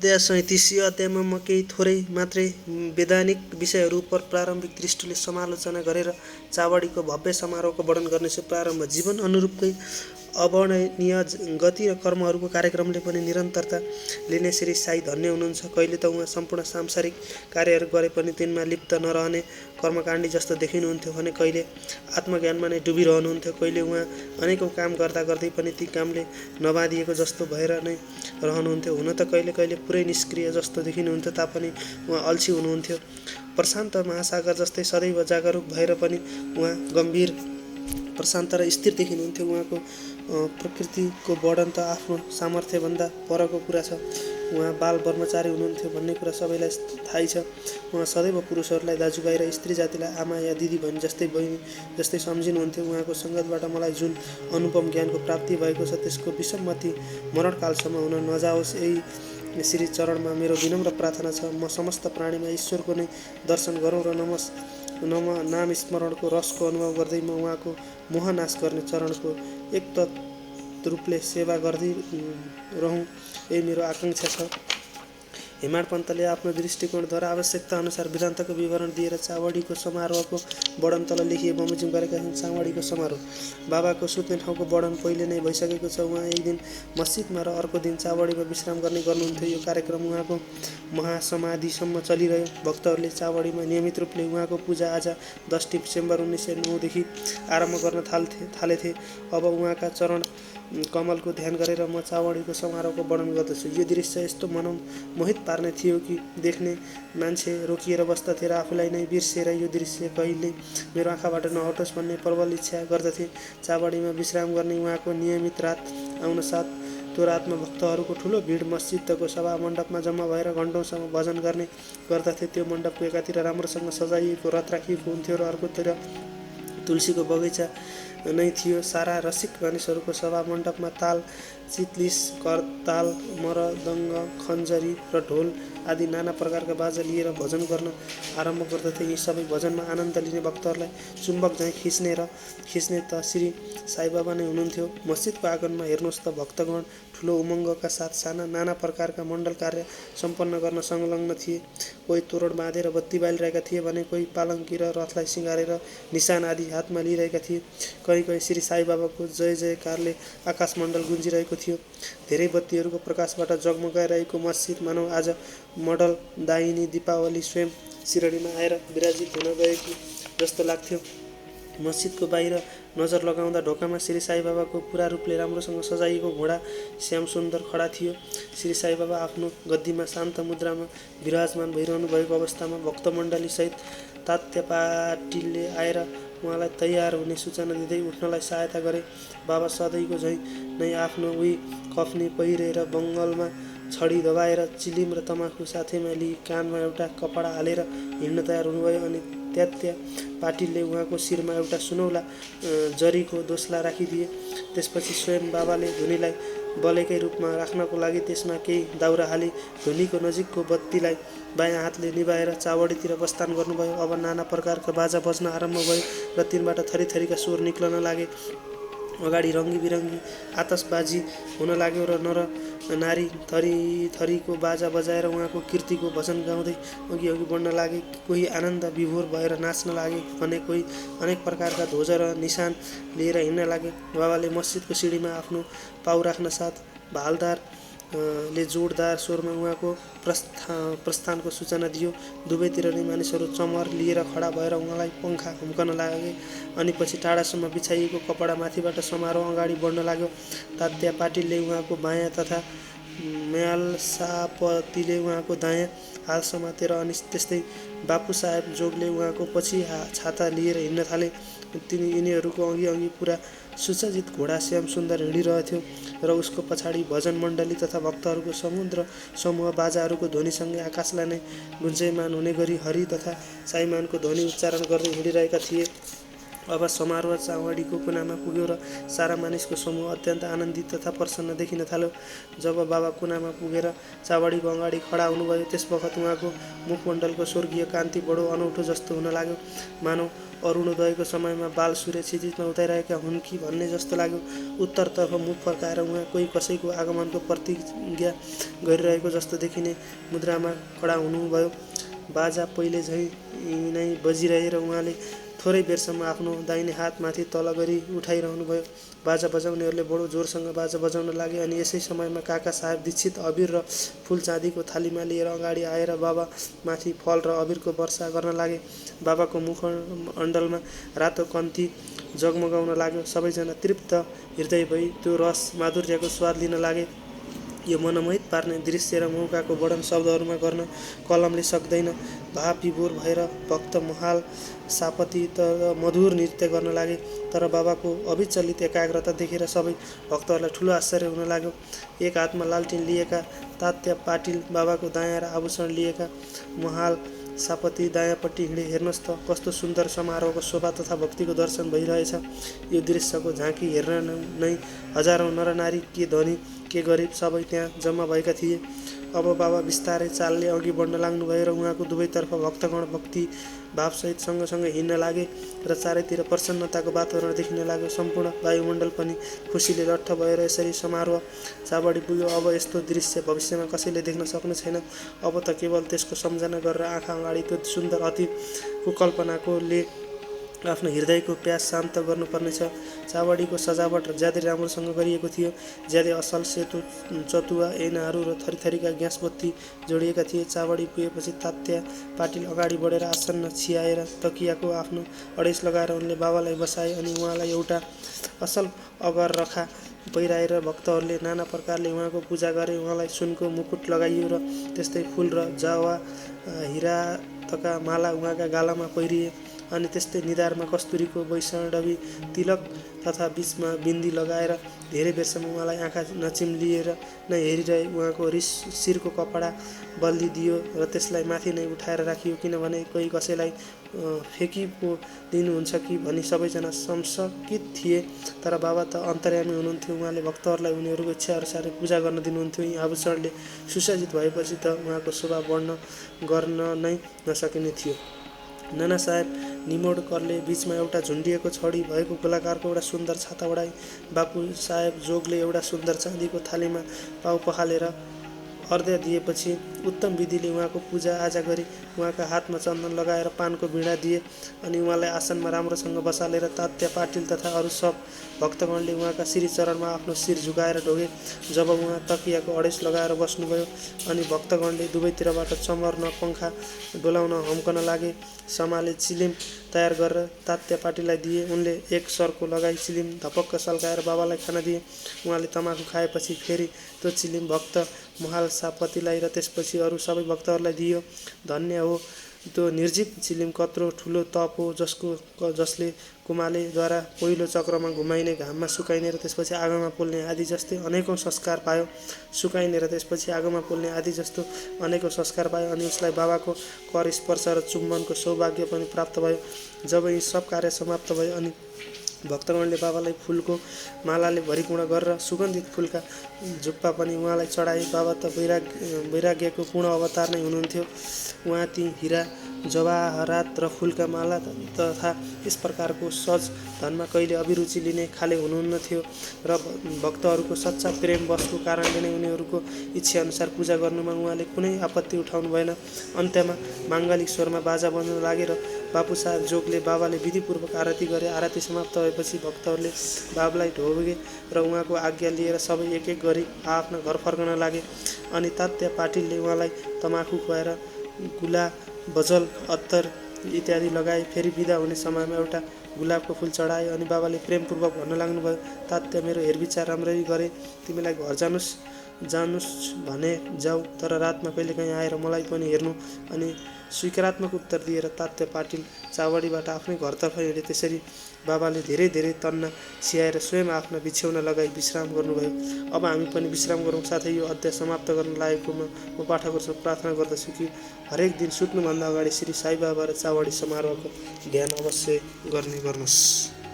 अध्याय 37 अध्यायमा म केही थोरै मात्रै वैधानिक विषयहरू उप प्रारम्भिक दृष्टिले समालोचना गरेर चावडीको भव्य समारोहको वर्णन गर्नेछु। प्रारम्भ। जीवन अनुरूपकै अवर्णनीय गति र कर्महरूको कार्यक्रमले पनि निरन्तरता लिने श्री साई धन्य हुनुहुन्छ। कहिले त उहाँ सम्पूर्ण सांसारिक कार्यहरू गरे पनि तिनमा लिप्त नरहने कर्मकाण्डी जस्तो देखिनुहुन्थ्यो भने कहिले आत्मज्ञानमा नै डुबिरहनुहुन्थ्यो। कहिले उहाँ अनेकौँ काम गर्दा गर्दै पनि ती कामले नबाँधिएको जस्तो भएर नै रहनुहुन्थ्यो। हुन त कहिले कहिले पुरै निष्क्रिय जस्तो देखिनुहुन्थ्यो तापनि उहाँ अल्छी हुनुहुन्थ्यो। प्रशान्त महासागर जस्तै सदैव जागरुक भएर पनि उहाँ गम्भीर, प्रशान्त र स्थिर देखिनुहुन्थ्यो। उहाँको प्रकृतिको वर्णन त आफ्नो सामर्थ्यभन्दा परको कुरा छ। उहाँ बाल ब्रह्मचारी हुनुहुन्थ्यो भन्ने कुरा सबैलाई थाहै छ। उहाँ सदैव पुरुषहरूलाई दाजुभाइ र स्त्री जातिलाई आमा या दिदी भनी जस्तै बहिनी जस्तै सम्झिनुहुन्थ्यो। उहाँको सङ्गतबाट मलाई जुन अनुपम ज्ञानको प्राप्ति भएको छ त्यसको विसम्मति मरणकालसम्म हुन नजाओस्, यही श्री चरणमा मेरो विनम्र प्रार्थना छ। म समस्त प्राणीमा ईश्वरको नै दर्शन गरौँ र नाम स्मरणको रसको अनुभव गर्दै म उहाँको मोहनाश गर्ने चरणको एकतत्व रूपले सेवा गर्दै रहौँ, यही मेरो आकाङ्क्षा छ। हेमाड पन्तले आफ्नो दृष्टिकोणद्वारा आवश्यकता अनुसार वृत्तान्तको विवरण दिएर चावडीको समारोहको वर्णन तल लेखिए बमोजिम गरेका छन्। चावडीको समारोह। बाबाको सुत्ने ठाउँको वर्णन पहिले नै भइसकेको छ। उहाँ एक दिन मस्जिदमा र अर्को दिन चावडीमा विश्राम गर्ने गर्नुहुन्थ्यो। यो कार्यक्रम उहाँको महासमाधिसम्म चलिरह्यो। भक्तहरूले चावडीमा नियमित रूपले उहाँको पूजाआजा 10 डिसेम्बर 1909 देखि आरम्भ गर्न थालेथे। अब उहाँका चरण कमलको ध्यान गरेर म चावडीको समारोहको वर्णन गर्दछु। यो दृश्य यस्तो मनमोहित पार्ने थियो कि देख्ने मान्छे रोकिएर बस्दथे र आफूलाई नै बिर्सेर यो दृश्य कहिल्यै मेरो आँखाबाट नहटोस् भन्ने प्रबल इच्छा गर्दथे। चावडीमा विश्राम गर्ने उहाँको नियमित रात आउन साथ त्यो रातमा भक्तहरूको ठुलो भिड मस्जिदको सभा मण्डपमा जम्मा भएर घण्टौँसम्म भजन गर्ने गर्दथे। त्यो मण्डपको एकातिर राम्रोसँग सजाइएको रथ राखिएको हुन्थ्यो र अर्कोतिर तुलसीको बगैँचा नै थियो। सारा रसिक मानिसहरूको सभा मण्डपमा ताल, चितलिस, करताल, मरदङ्ग, खञ्जरी र ढोल आदि नाना प्रकारका बाजा लिएर भजन गर्न आरम्भ गर्दथे। यी सबै भजनमा आनन्द लिने भक्तहरूलाई चुम्बक झैँ खिच्ने त श्री साईबाबा नै हुनुहुन्थ्यो। मस्जिदको आँगनमा हेर्नुहोस् त भक्तगण ठुलो उमङ्गका साथ नाना प्रकारका मण्डल कार्य सम्पन्न गर्न संलग्न थिए। कोही तोरण बाँधेर बत्ती बालिरहेका थिए भने कोही पालङ्की र रथलाई सिँगारेर निशान आदि हातमा लिइरहेका थिए। कहीँ श्री साईबाबाको जय जयकारले आकाशमण्डल गुन्जिरहेको थियो। धेरै बत्तीहरूको प्रकाशबाट जगमगाइरहेको मस्जिद मानौ आज मडल दायिनी दीपावली स्वयं सिरडीमा आएर विराजित हुन गएकी जस्तो लाग्थ्यो। मस्जिदको बाहिर नजर लगाउँदा ढोकामा श्री साईबाबाको पूरा रूपले राम्रोसँग सजाइएको घोडा श्यामसुन्दर खडा थियो। श्री साईबाबा आफ्नो गद्दीमा शान्त मुद्रामा विराजमान भइरहनु भएको अवस्थामा भक्तमण्डलीसहित तात्या पाटिलले आएर उहाँलाई तयार हुने सूचना दिँदै उठ्नलाई सहायता गरे। बाबा सधैँको झैँ नै आफ्नो उही कफनी पहिरेर बङ्गलमा छडी दबाएर चिलिम र तमाखु साथैमा लिई कानमा एउटा कपडा हालेर हिँड्न तयार हुनुभयो। अनि तात्या पाटिलले उहाँको शिरमा एउटा सुनौला जरीको दोस्ला राखिदिए। त्यसपछि स्वयं बाबाले धुनीलाई बलेकै रूपमा राख्नको लागि त्यसमा केही दाउरा हाली धुनीको नजिकको बत्तीलाई बायाँ हातले निभाएर चावडीतिर प्रस्थान गर्नुभयो। अब नाना प्रकारका बाजा बज्न आरम्भ भयो र तिनबाट थरीथरीका स्वर निक्लन लागे। अगाडि रङ्गी बिरङ्गी आतसबाजी हुन लाग्यो र नर नारी थरीको बाजा बजाएर उहाँको कीर्तिको भजन गाउँदै अघि बढ्न लागे। कोही आनन्द विभोर भएर नाच्न लागे भने कोही अनेक प्रकारका ध्वजा र निशान लिएर हिँड्न लागे। बाबाले मस्जिदको सिँढीमा आफ्नो पाउ राख्न साथ भालदारले जोडदार स्वरमा उहाँको प्रस्थानको सूचना दियो। दुवैतिर नै मानिसहरू चमर लिएर खडा भएर उहाँलाई पङ्खा हुम्कन लागे। अनि पछि टाढासम्म बिछाइएको कपडा माथिबाट समारोह अगाडि बढ्न लाग्यो। तात्या पाटिलले उहाँको बायाँ तथा म्यालसापतिले उहाँको दायाँ हात समातेर अनि त्यस्तै बापु साहेब जोगले उहाँको पछि छाता लिएर हिँड्न थाले। यिनीहरूको अघि पुरा सुसज्जित घोडा श्याम सुन्दर हिँडिरहेथ्यो र उसको पछाडि भजन मण्डली तथा भक्तहरूको समूह बाजाहरूको ध्वनिसँगै आकाशलाई नै गुन्जयमान हुने गरी हरि तथा साईमानको ध्वनि उच्चारण गर्दै हिँडिरहेका थिए। अब समारोह चावडीको कुनामा पुग्यो र सारा मानिसको समूह अत्यन्त आनन्दित तथा प्रसन्न देखिन थाल्यो। जब बाबा कुनामा पुगेर चावडीको अगाडि खडा हुनुभयो, त्यस बखत उहाँको मुखमण्डलको स्वर्गीय कान्ति बडो अनौठो जस्तो हुन लाग्यो। मानव अरुणोदयको समयमा बाल सूर्य क्षितिजमा उताइरहेका हुन् कि भन्ने जस्तो लाग्यो। उत्तरतर्फ मुख फर्काएर उहाँ कोही कसैको आगमनको प्रतिज्ञा गरिरहेको जस्तो देखिने मुद्रामा खडा हुनुभयो। बाजा पहिले झैँ नै बजिरहे र उहाँले थोरै बेरसम्म आफ्नो दाहिने हात माथि तल गरी उठाइरहनुभयो। बाजा बजाउनेहरूले बडो जोरसँग बाजा बजाउन लागे अनि यसै समयमा काका साहेब दीक्षित अबिर र फूल चाँदीको थालीमा लिएर अगाडि आएर बाबा माथि फल र अबिरको वर्षा गर्न लागे। बाबाको मुखमण्डलमा रातो कन्ती जगमगाउन लाग्यो। सबैजना तृप्त हृदय भई त्यो रस माधुर्यको स्वाद लिन लागे। यो मनमोहित पार्ने दृश्य र मौकाको वर्णन शब्दहरूमा गर्न कलमले सक्दैन। भावविभोर भएर भक्त महाल सापती त मधुर नृत्य गर्न लागे। तर बाबाको अविचलित एकाग्रता देखेर सबै भक्तहरूलाई ठुलो आश्चर्य हुन लाग्यो। एक हातमा लालटिन लिएका तात्या पाटिल, बाबाको दायाँ र आभूषण लिएका महाल सापती दायाँपट्टि हिँडे। हेर्नुहोस् त, कस्तो सुन्दर समारोहको शोभा तथा भक्तिको दर्शन भइरहेछ। यो दृश्यको झाँकी हेर्न नै हजारौँ नरनारी, के धनी के गरिब, सबै त्यहाँ जम्मा भएका थिए। अब बाबा बिस्तारै चालले अघि बढ्न लाग्नुभयो र उहाँको दुवैतर्फ भक्तगण भक्ति भावसहित सँगसँगै हिँड्न लागे र चारैतिर प्रसन्नताको वातावरण देखिन लाग्यो। सम्पूर्ण वायुमण्डल पनि खुसीले लट्ठ भएर यसरी समारोह चावडी पुग्यो। अब यस्तो दृश्य भविष्यमा कसैले देख्न सक्ने छैन। अब त केवल त्यसको सम्झना गरेर आँखा अगाडि त्यो सुन्दर अतीतको कल्पनाकोले आफ्नो हृदयको प्यास शान्त गर्नुपर्नेछ। चावडीको सजावट ज्यादै राम्रोसँग गरिएको थियो। ज्यादै असल सेतो चतुवा ऐनाहरू र थरीथरीका ग्यास बत्ती जोडिएका थिए। चावडी पुगेपछि तात्या पाटिल अगाडि बढेर आसन्न छियाएर तकियाको आफ्नो अडेस लगाएर उनले बाबालाई बसाए अनि उहाँलाई एउटा असल अगररखा पहिराएर भक्तहरूले नाना प्रकारले उहाँको पूजा गरे। उहाँलाई सुनको मुकुट लगाइयो र त्यस्तै फूल र जवा हिरातका माला उहाँका गालामा पहिरिए अनि त्यस्तै निधारमा कस्तुरीको वैष्णवी तिलक तथा बीचमा बिन्दी लगाएर धेरै बेरसम्म उहाँलाई आँखा नचिम्लिएर नै हेरिरहे। उहाँको शिरको कपडा बल्दिदियो र त्यसलाई माथि नै उठाएर राखियो, किनभने कोही कसैलाई फेकी पो दिनुहुन्छ कि भनी सबैजना संशकित थिए। तर बाबा त अन्तर्यामी हुनुहुन्थ्यो। उहाँले भक्तहरूलाई उनीहरूको इच्छा अनुसार पूजा गर्न दिनुहुन्थ्यो। यी आभूषणले सुसज्जित भएपछि त उहाँको शोभा बढ्न गर्न नै नसकिने थियो। नाना साहेब निमोडकरले बीचमा एउटा झुन्डिएको छडी भएको गोलाकारको एउटा सुन्दर छाता ओढाए। बापु साहेब जोगले एउटा सुन्दर चाँदीको थालीमा पाउ पखालेर अर्घ्य दिएपछि उत्तम विधिले उहाँको पूजा आजा गरी उहाँका हातमा चन्दन लगाएर पानको बिँडा दिए अनि उहाँलाई आसनमा राम्रोसँग बसालेर तात्या पाटिल तथा अरू सब भक्तगणले उहाँका श्रीचरणमा आफ्नो शिर झुकाएर ढोगे। जब उहाँ तकियाको अडेस लगाएर बस्नुभयो अनि भक्तगणले दुवैतिरबाट चमर न पङ्खा डोलाउन हम्कन लागे। समाले चिलिम तयार गरेर तात्या पाटिललाई दिए। उनले एक सर्को लगाई चिलिम धपक्क सल्काएर बाबालाई खान दिए। उहाँले तमाखु खाएपछि फेरि त्यो चिलिम भक्त महाल सापतीलाई र त्यसपछि अरू सबै भक्तहरूलाई दियो। धन्य हो त्यो निर्जीव चिलिम, कत्रो ठुलो तप हो जसले कुमालेद्वारा पहिलो चक्रमा घुमाइने, घाममा सुकाइने र त्यसपछि आगोमा पोल्ने आदि जस्तै अनेकौँ संस्कार पायो। सुकाइने र त्यसपछि आगोमा पोल्ने आदि जस्तो अनेकौँ संस्कार पायो अनि उसलाई बाबाको कर स्पर्श र चुम्बनको सौभाग्य पनि प्राप्त भयो। जब यी सब कार्य समाप्त भयो अनि भक्तगणले बाबालाई फूलको मालाले भरिपूर्ण गरेर सुगन्धित फूलका झुप्पा पनि उहाँलाई चढाए। बाबा त वैराग्यको पूर्ण अवतार नै हुनुहुन्थ्यो। उहाँ ती हिरा जवाहरात र फूलका माला तथा यस प्रकारको सज धनमा कहिले अभिरुचि लिने खाले हुनुहुन्न थियो र भक्तहरूको सच्चा प्रेम बसको कारणले नै उनीहरूको इच्छा अनुसार पूजा गर्नुमा उहाँले कुनै आपत्ति उठाउनु भएन। अन्त्यमा माङ्गलिक स्वरमा बाजा बज्न लागे र बापु साहेब जोगले बाबाले विधिपूर्वक आरती गरे। आरती समाप्त भएपछि भक्तहरूले बाबालाई ढोगे र उहाँको आज्ञा लिएर सबै एक एक गरी आफ्ना घर फर्कन लागे। अनि तात्या पाटिलले उहाँलाई तमाखु खुवाएर गुला बजल अत्तर इत्यादि लगाए। फेरि बिदा हुने समयमा एउटा गुलाबको फूल चढाए अनि बाबाले प्रेमपूर्वक भन्न लाग्नुभयो, तात्या मेरो हेरविचार राम्ररी गरे, तिमीलाई घर जानुस् जानुस् भने जाऊ, तर रातमा कहिलेकाहीँ आएर मलाई पनि हेर्नु। अनि स्वीकारात्मक उत्तर दिएर तात्या पाटिल चावडीबाट आफ्नै घरतर्फ हिँडे। त्यसरी बाबाले धेरै धेरै तन्ना सियाएर स्वयं आफ्ना बिछ्यौना लगाई विश्राम गर्नुभयो। अब हामी पनि विश्राम गरौँ। साथै यो अध्याय समाप्त गर्न लागेकोमा म पाठकहरूसँग प्रार्थना गर्दछु कि हरेक दिन सुत्नुभन्दा अगाडि श्री साई बाबा र चावडी समारोहको ध्यान अवश्य गर्ने गर्नुहोस्।